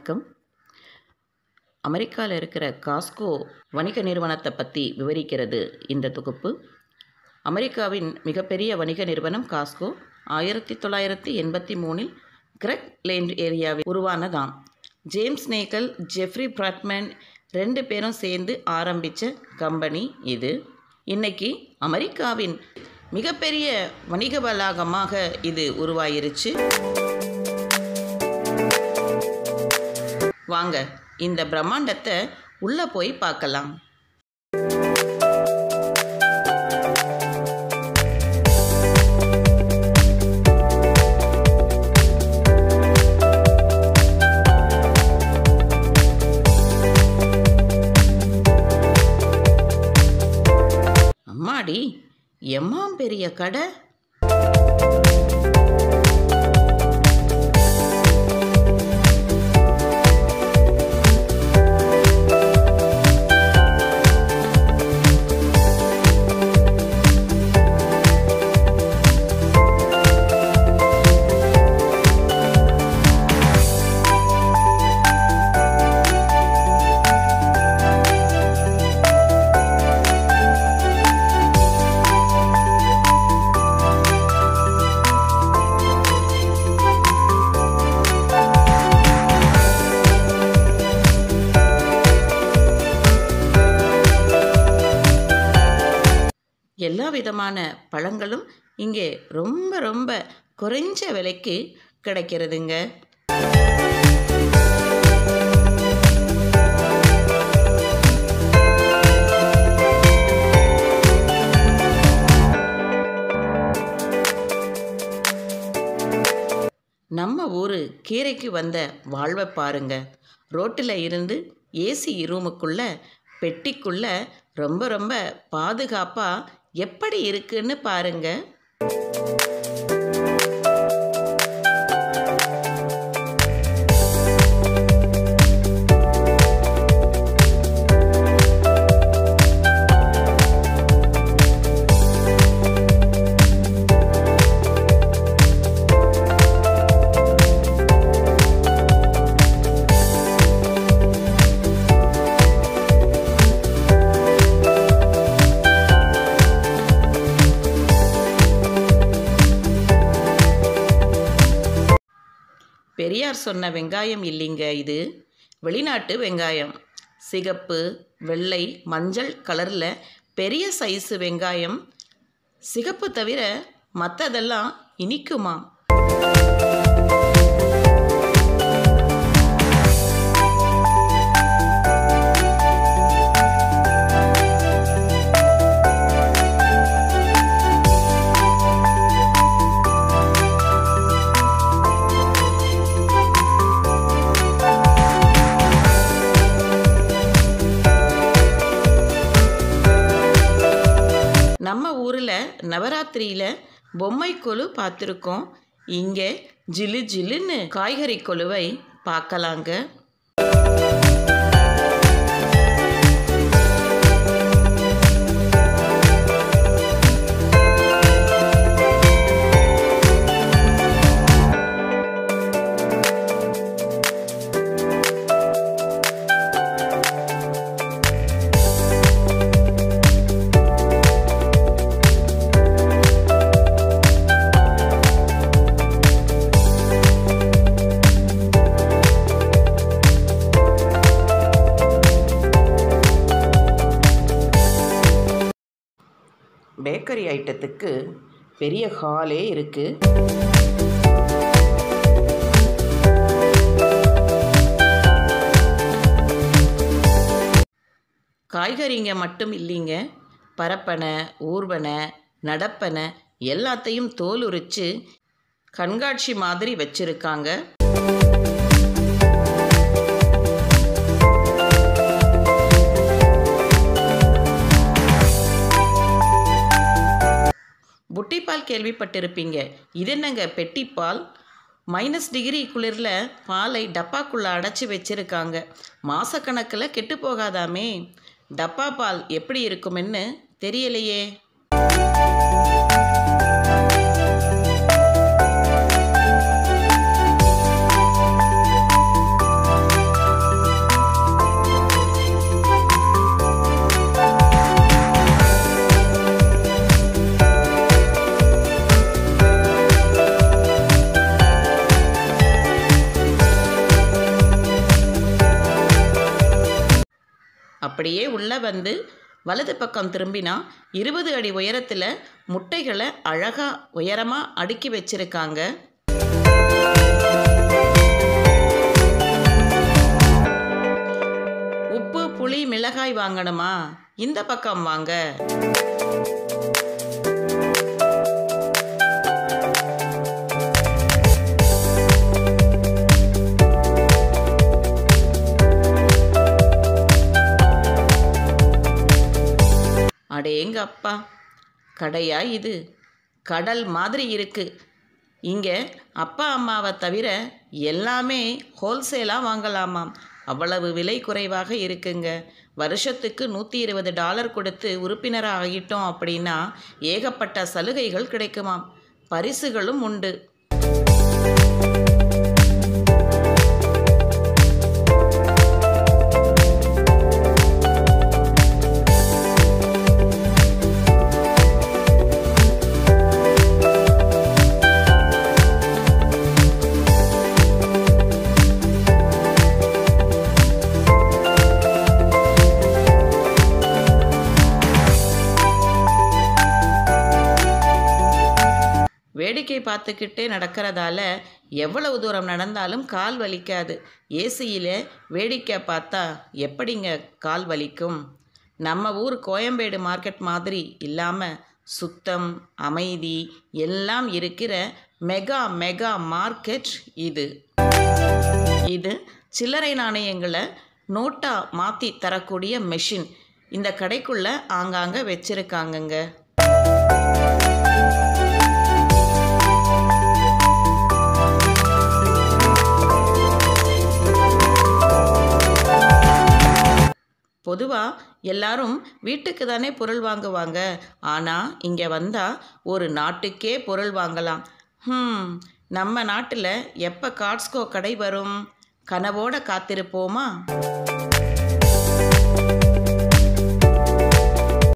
வணக்கம். அமெரிக்காவில் இருக்கிற காஸ்கோ வணிக நிறுவனத்தை பற்றி விவரிக்கிறது இந்த தொகுப்பு. அமெரிக்காவின் மிகப்பெரிய வணிக நிறுவனம் காஸ்கோ 1983 கிரெக் லேண்ட் ஏரியாவில் உருவானதாம். ஜேம்ஸ் நேகல், ஜெஃப்ரி பிராட்மேன் 2 பேரும் சேர்ந்து ஆரம்பித்த கம்பெனி இது. இன்னைக்கு அமெரிக்காவின் மிகப்பெரிய வணிக வளாகமாக இது உருவாயிருச்சு. வாங்க இந்த பிரம்மாண்டத்தை உள்ளே போய் பார்க்கலாம். அம்மாடி, எம்மாம் பெரிய கடை! எல்லா விதமான பழங்களும் இங்கே ரொம்ப ரொம்ப குறைஞ்ச விலைக்கு கிடைக்கிறதுங்க. நம்ம ஊர் கீரைக்கு வந்த வாழ்வை பாருங்க. ரோட்டில் இருந்து ஏசி ரூமுக்குள்ள பெட்டிக்குள்ள ரொம்ப ரொம்ப பாதுகாப்பாக எப்படி இருக்குன்னு பாருங்க. பெரியார் சொன்ன வெங்காயம் இல்லைங்க, இது வெளிநாட்டு வெங்காயம். சிகப்பு, வெள்ளை, மஞ்சள் கலரில் பெரிய சைஸு வெங்காயம். சிகப்பு தவிர மற்றதெல்லாம் இனிக்குமா? நம்ம ஊரில் நவராத்திரியில் பொம்மை கொலு பார்த்துருக்கோம். இங்கே ஜிலு ஜிலுன்னு காய்கறி கொலுவை பார்க்கலாங்க. பேக்கரி ஐட்டத்துக்கு பெரிய ஹாலே இருக்குது. காய்கறிங்க மட்டும் இல்லைங்க, பரப்பனை, ஊர்வனை, நடப்பனை எல்லாத்தையும் தோல் உரித்து கண்காட்சி மாதிரி வச்சுருக்காங்க. புட்டிப்பால் கேள்விப்பட்டிருப்பீங்க. இது என்னங்க பெட்டிப்பால்? -டிகிரி குளிரில் பாலை டப்பாக்குள்ளே அடைச்சி வச்சுருக்காங்க. மாதக்கணக்கில் கெட்டு போகாதாமே. டப்பா பால் எப்படி இருக்குமென்னு தெரியலையே. அப்படியே உள்ளே வந்து வலது பக்கம் திரும்பினா 20 அடி உயரத்தில் முட்டைகளை அழகாக உயரமாக அடுக்கி வச்சிருக்காங்க. உப்பு, புளி, மிளகாய் வாங்கணுமா? இந்த பக்கம் வாங்க. அடேங்கப்பா, கடையா இது? கடல் மாதிரி இருக்கு. இங்கே அப்பா அம்மாவை தவிர எல்லாமே ஹோல்சேலாக வாங்கலாமாம். அவ்வளவு விலை குறைவாக இருக்குங்க. வருஷத்துக்கு $120 கொடுத்து உறுப்பினராக ஆகிட்டோம் அப்படின்னா ஏகப்பட்ட சலுகைகள் கிடைக்குமாம். பரிசுகளும் உண்டு. வேடிக்கை பார்த்துக்கிட்டே நடக்கிறதால எவ்வளவு தூரம் நடந்தாலும் கால் வலிக்காது. ஏசியில் வேடிக்கை பார்த்தா எப்படிங்க கால் வலிக்கும்? நம்ம ஊர் கோயம்பேடு மார்க்கெட் மாதிரி இல்லாமல் சுத்தம், அமைதி எல்லாம் இருக்கிற மெகா மெகா மார்க்கெட் இது. இது சில்லறை நாணயங்களை நோட்டா மாற்றி தரக்கூடிய மெஷின் இந்த கடைக்குள்ளே ஆங்காங்கே வச்சுருக்காங்கங்க. பொதுவாக எல்லாரும் வீட்டுக்கு தானே பொருள் வாங்குவாங்க. ஆனால் இங்கே வந்தால் ஒரு நாட்டுக்கே பொருள் வாங்கலாம். நம்ம நாட்டில் எப்போ காட்ஸ்கோ கடை வரும்? கனவோட காத்திருப்போமா?